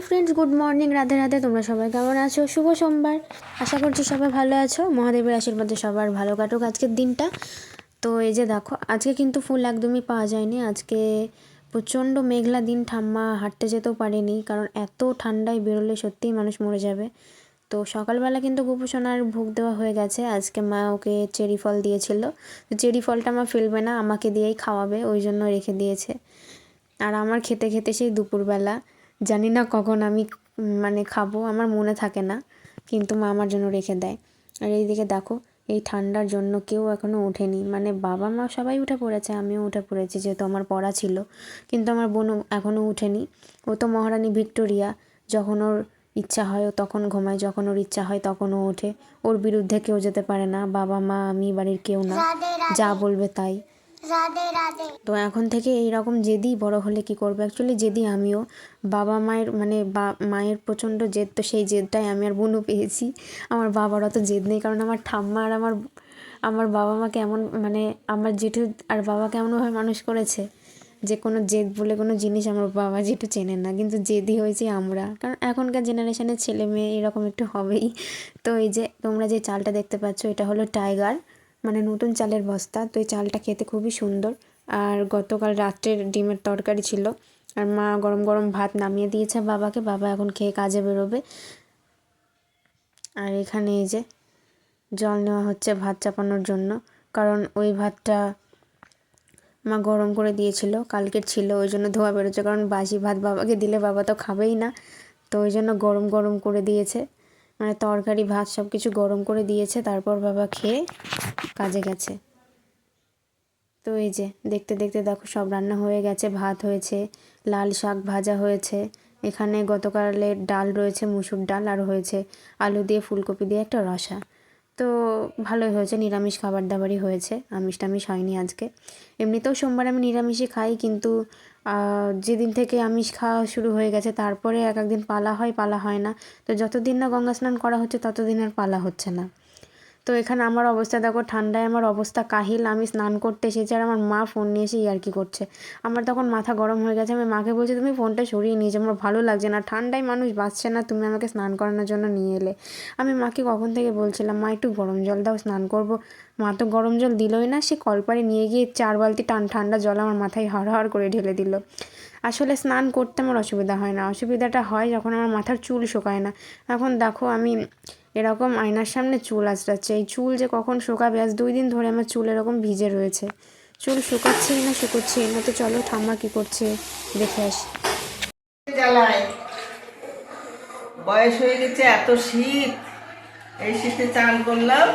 Friends, good morning, Radhe Radhe. তোমরা সবাই কেমন আছো? শুভ সোমবার। আশা করছি সবাই ভালো আছো। মহাদেবের আশীর্বাদে সবার ভালো কাটুক আজকের দিনটা। তো এই যে দেখো, আজকে কিন্তু ফুল একদমই পাওয়া যায়নি। আজকে প্রচণ্ড মেঘলা দিন, ঠাম্মা হাঁটতে যেতেও পারেনি, কারণ এত ঠান্ডায় বেরোলে সত্যিই মানুষ মরে যাবে। তো সকালবেলা কিন্তু গোপুসোনার ভোগ দেওয়া হয়ে গেছে। আজকে মা ওকে চেরি ফল দিয়েছিল। চেরি ফলটা মা ফেলবে না, আমাকে দিয়েই খাওয়াবে, ওই জন্য রেখে দিয়েছে। আর আমার খেতে খেতে সেই দুপুরবেলা, জানি না কখন আমি খাবো, আমার মনে থাকে না, কিন্তু মা আমার জন্য রেখে দেয়। আর এইদিকে দেখো, এই ঠান্ডার জন্য কেউ এখনও ওঠেনি, বাবা মা সবাই উঠে পড়েছে, আমিও উঠে পড়েছি যেহেতু আমার পড়া ছিল। কিন্তু আমার বোনও এখনও উঠেনি। ও তো মহারানী ভিক্টোরিয়া, যখন ওর ইচ্ছা হয় ও তখন ঘুমায়, যখন ওর ইচ্ছা হয় তখন ও ওঠে। ওর বিরুদ্ধে কেউ যেতে পারে না, বাবা মা আমি, বাড়ির কেউ না, যা বলবে তাই। তো এখন থেকে এইরকম জেদি, বড় হলে কি করবে, অ্যাকচুয়ালি জেদি আমিও। বাবা মায়ের মায়ের প্রচণ্ড জেদ, তো সেই জেদটাই আমি আর বোনও পেয়েছি। আমার বাবার অত জেদ নেই, কারণ আমার ঠাম্মা আর আমার বাবা মাকে এমন আমার জেঠু আর বাবাকে এমনভাবে মানুষ করেছে যে কোনো জেদ বলে কোনো জিনিস আমার বাবা জেঠু চেনেন না, কিন্তু জেদি হয়েছি আমরা, কারণ এখনকার জেনারেশনের ছেলে মেয়ে এরকম একটু হবেই। তো এই যে তোমরা যে চালটা দেখতে পাচ্ছ, এটা হলো টাইগার, নতুন চালের বস্তা। তো এই চালটা খেতে খুবই সুন্দর। আর গতকাল রাত্রের ডিমের তরকারি ছিল। আর মা গরম গরম ভাত নামিয়ে দিয়েছে বাবাকে, বাবা এখন খেয়ে কাজে বেরোবে। আর এখানে এই যে জল নেওয়া হচ্ছে ভাত চাপানোর জন্য, কারণ ওই ভাতটা মা গরম করে দিয়েছিল, কালকের ছিল, ওই জন্য ধোয়া বেরোচ্ছে, কারণ বাসি ভাত বাবাকে দিলে বাবা তো খাবেই না। তো ওই জন্য গরম গরম করে দিয়েছে, তরকারি ভাত সব কিছু গরম করে দিয়েছে, তারপর বাবা খেয়ে কাজে গেছে। তো এই যে দেখতে দেখতে দেখো সব রান্না হয়ে গেছে, ভাত হয়েছে, লাল শাক ভাজা হয়েছে, এখানে গতকালের ডাল রয়েছে, মুসুর ডাল, আর হয়েছে আলু দিয়ে ফুলকপি দিয়ে একটা রসা। তো ভালোই হয়েছে, নিরামিষ খাবার দাবারই হয়েছে, আমিষ টামিষ হয়নি আজকে। এমনিতেও সোমবার আমি নিরামিষই খাই, কিন্তু যেদিন থেকে আমিষ খাওয়া শুরু হয়ে গেছে তারপরে এক একদিন পালা হয়, পালা হয় না। তো যতদিন না গঙ্গা স্নান করা হচ্ছে ততদিন আর পালা হচ্ছে না। তো এখানে আমার অবস্থা দেখো, ঠান্ডায় আমার অবস্থা কাহিল। আমি স্নান করতে এসেছি আর আমার মা ফোন নিয়ে এসে ইয়ার্কি করছে। আমার তখন মাথা গরম হয়ে গেছে, আমি মাকে বলছি তুমি ফোনটা সরিয়ে নিয়েছো, আমার ভালো লাগছে না, ঠান্ডায় মানুষ বাঁচছে না, তুমি আমাকে স্নান করানোর জন্য নিয়ে এলে। আমি মাকে কখন থেকে বলছিলাম, মা একটু গরম জল দাও, স্নান করব। মা তো গরম জল দিলই না, সে কলপারে নিয়ে গিয়ে 4 বালতি ঠান্ডা জল আমার মাথায় হড় করে ঢেলে দিল। আসলে স্নান করতে আমার অসুবিধা হয় না, অসুবিধাটা হয় যখন আমার মাথার চুল শোকায় না। এখন দেখো আমি এরকম আয়নার সামনে চুল আঁচড়াচ্ছে, এই চুল যে কখন শুকাবে, আজ 2 দিন ধরে আমার চুল এরকম ভিজে রয়েছে, চুল শুকাচ্ছেই না। তো চলো ঠাম্মা কি করছে দেখে আসি। জ্বালায় বয়স হয়ে গেছে, এত শীত, এই শীতে চান করলাম,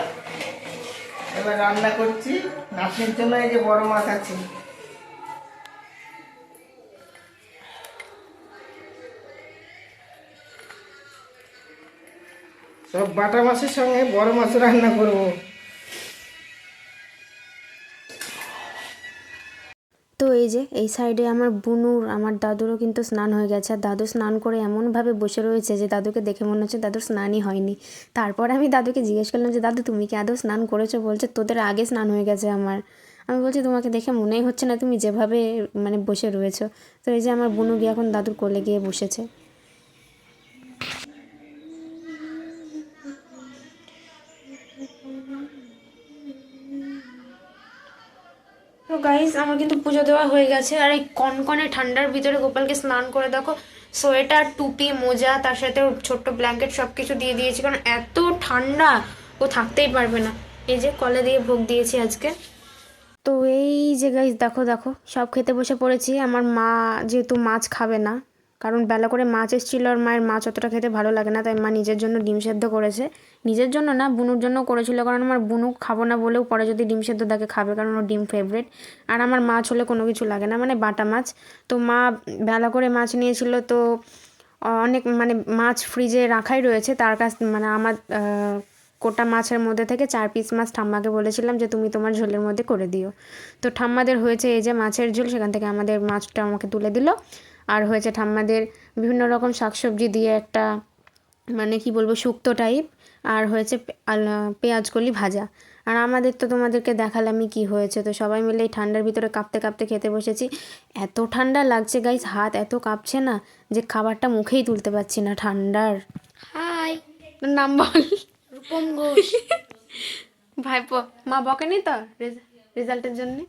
এবার রান্না করছি নাতনির জন্য। এই যে বড় মাছ আছে, সব বাটা মাছের সঙ্গে বড় মাছ রান্না করবো। তো এই যে এই সাইডে আমার বুনুর, আমার দাদুরও কিন্তু স্নান হয়ে গেছে, আর দাদু স্নান করে এমনভাবে বসে রয়েছে যে দাদুকে দেখে মনে হচ্ছে দাদুর স্নানই হয়নি। তারপর আমি দাদুকে জিজ্ঞেস করলাম যে দাদু তুমি কি আদৌ স্নান করেছো? বলছে তোদের আগে স্নান হয়ে গেছে আমার। আমি বলছি তোমাকে দেখে মনেই হচ্ছে না, তুমি যেভাবে বসে রয়েছো। তো এই যে আমার বুনু গিয়ে এখন দাদুর কোলে গিয়ে বসেছে। তো গাইস, আমার কিন্তু পুজো দেওয়া হয়ে গেছে, আর এই কনকনে ঠান্ডার ভিতরে গোপালকে স্নান করে দেখো, সোয়েটার, টুপি, মোজা, তার সাথে ছোট্ট ব্ল্যাঙ্কেট সব কিছু দিয়ে দিয়েছি, কারণ এত ঠান্ডা ও থাকতেই পারবে না। এই যে কলে দিয়ে ভোগ দিয়েছি আজকে। তো এই যে গাইস দেখো দেখো, সব খেতে বসে পড়েছি। আমার মা যেহেতু মাছ খাবে না, কারণ বেলা করে মাছ এসেছিলো, আর মায়ের মাছ অতটা খেতে ভালো লাগে না, তাই মা নিজের জন্য ডিম সেদ্ধ করেছে। নিজের জন্য না, বুনুর জন্য করেছিল, কারণ আমার বুনু খাবো না বলেও পরে যদি ডিম সেদ্ধ তাকে খাবে, কারণ ওর ডিম ফেভারিট। আর আমার মাছ হলে কোনো কিছু লাগে না, বাটা মাছ। তো মা বেলা করে মাছ নিয়েছিল, তো অনেক মাছ ফ্রিজে রাখাই রয়েছে তার কাছ, আমার কোটা মাছের মধ্যে থেকে 4 পিস মাছ ঠাম্মাকে বলেছিলাম যে তুমি তোমার ঝোলের মধ্যে করে দিও। তো ঠাম্মাদের হয়েছে এই যে মাছের ঝোল, সেখান থেকে আমাদের মাছটা আমাকে তুলে দিল। আর হয়েছে ঠাম্মাদের বিভিন্ন রকম শাকসবজি দিয়ে একটা কি বলবো, শুক্তো টাইপ। আর হয়েছে পেঁয়াজ কলি ভাজা। আর আমাদের তো তোমাদেরকে দেখালামই কি হয়েছে, তো সবাই মিলে এই ঠান্ডার ভিতরে কাঁপতে কাঁপতে খেতে বসেছি। এত ঠান্ডা লাগছে গাইস, হাত এত কাঁপছে না যে খাবারটা মুখেই তুলতে পারছি না ঠান্ডার। হাই, তোর নাম বল। রূপম ঘোষ। ভাইপো, মা বকেনি তো রেজাল্টের জন্যে?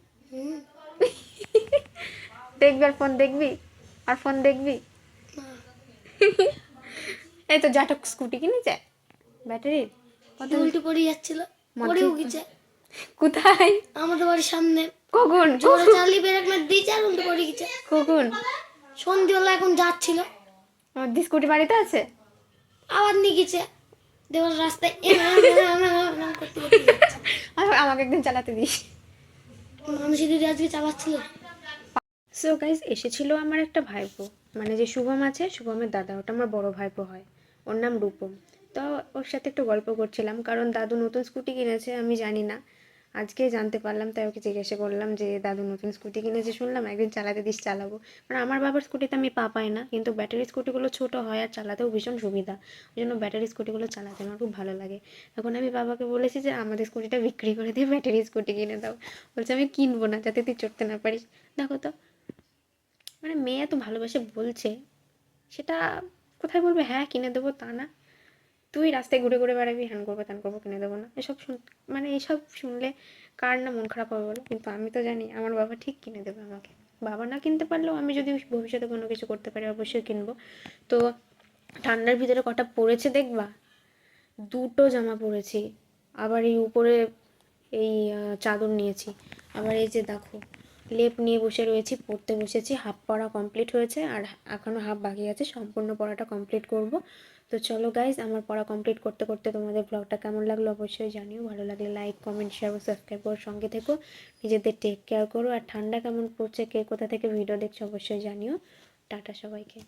দেখবি আর ফোন দেখবি, আর ফোন দেখবি? এই তো জাটক স্কুটি কিনেছে ব্যাটারির, কত উল্টো পড়ে যাচ্ছিল, পড়ে উঠেছে কোথায়? আমাদের বাড়ির সামনে। কখন জোরে চালিয়ে ব্রেক না দিয়েছে আর উল্টো পড়ে গেছে। কখন? সন্ধ্যেবেলা এখন যাচ্ছিল, আমার দি স্কুটি বাড়িতে আছে। আবার নিয়ে গেছে। দেওয়ার রাস্তায় করতে করতে যাচ্ছে। আমাকে একদিন চালাতে দিস। মানুষের দিদি আজকে চালাচ্ছিল। সো গাইজ, এসেছিল আমার একটা ভাইপো, মানে যে শুভম আছে, শুভমের দাদা, ওটা আমার বড় ভাইপো হয়, ওর নাম রূপম। তো ওর সাথে একটু গল্প করছিলাম, কারণ দাদু নতুন স্কুটি কিনেছে, আমি জানি না, আজকে জানতে পারলাম, তাই ওকে জিজ্ঞাসা করলাম যে দাদু নতুন স্কুটি কিনেছে শুনলাম, একদিন চালাতে দিস, চালাবো। মানে আমার বাবার স্কুটিতে আমি পাই না, কিন্তু ব্যাটারি স্কুটিগুলো ছোটো হয় আর চালাতেও ভীষণ সুবিধা, ওই জন্য ব্যাটারি স্কুটিগুলো চালাতে আমার খুব ভালো লাগে। এখন আমি বাবাকে বলেছি যে আমাদের স্কুটিটা বিক্রি করে দিয়ে ব্যাটারি স্কুটি কিনে দাও। বলছে আমি কিনবো না, যাতে তুই চড়তে না পারিস। দেখো তো, মানে মেয়ে এত ভালোবাসে বলছে, সেটা কোথায় বলবে হ্যাঁ কিনে দেবো, তা না। তুই রাস্তায় ঘুরে ঘুরে বেড়াবি, হ্যান করবো ত্যান করবো, কিনে দেবো না, এসব মানে এইসব শুনলে কার না মন খারাপ হবে বলো? কিন্তু আমি তো জানি আমার বাবা ঠিক কিনে দেবে আমাকে। বাবা না কিনতে পারলেও আমি যদি ভবিষ্যতে কোনো কিছু করতে পারি অবশ্যই কিনবো। তো ঠান্ডার ভিতরে কটা পড়েছে দেখবা, দুটো জামা পরেছি, আবার এই উপরে এই চাদর নিয়েছি, আবার এই যে দেখো লেপ নিয়ে বসে রয়েছি, পড়তে বসেছি। হাফ পড়া কমপ্লিট হয়েছে আর এখনও হাফ বাকি আছে, সম্পূর্ণ পড়াটা কমপ্লিট করব। তো চলো গাইজ, আমার পড়া কমপ্লিট করতে করতে তোমাদের ব্লগটা কেমন লাগলো অবশ্যই জানিও। ভালো লাগলে লাইক, কমেন্ট, শেয়ার ও সাবস্ক্রাইব করে সঙ্গে থেকো। নিজেদের টেক কেয়ার করো। আর ঠান্ডা কেমন পড়ছে, কে কোথা থেকে ভিডিও দেখছো অবশ্যই জানিও। টাটা সবাইকে।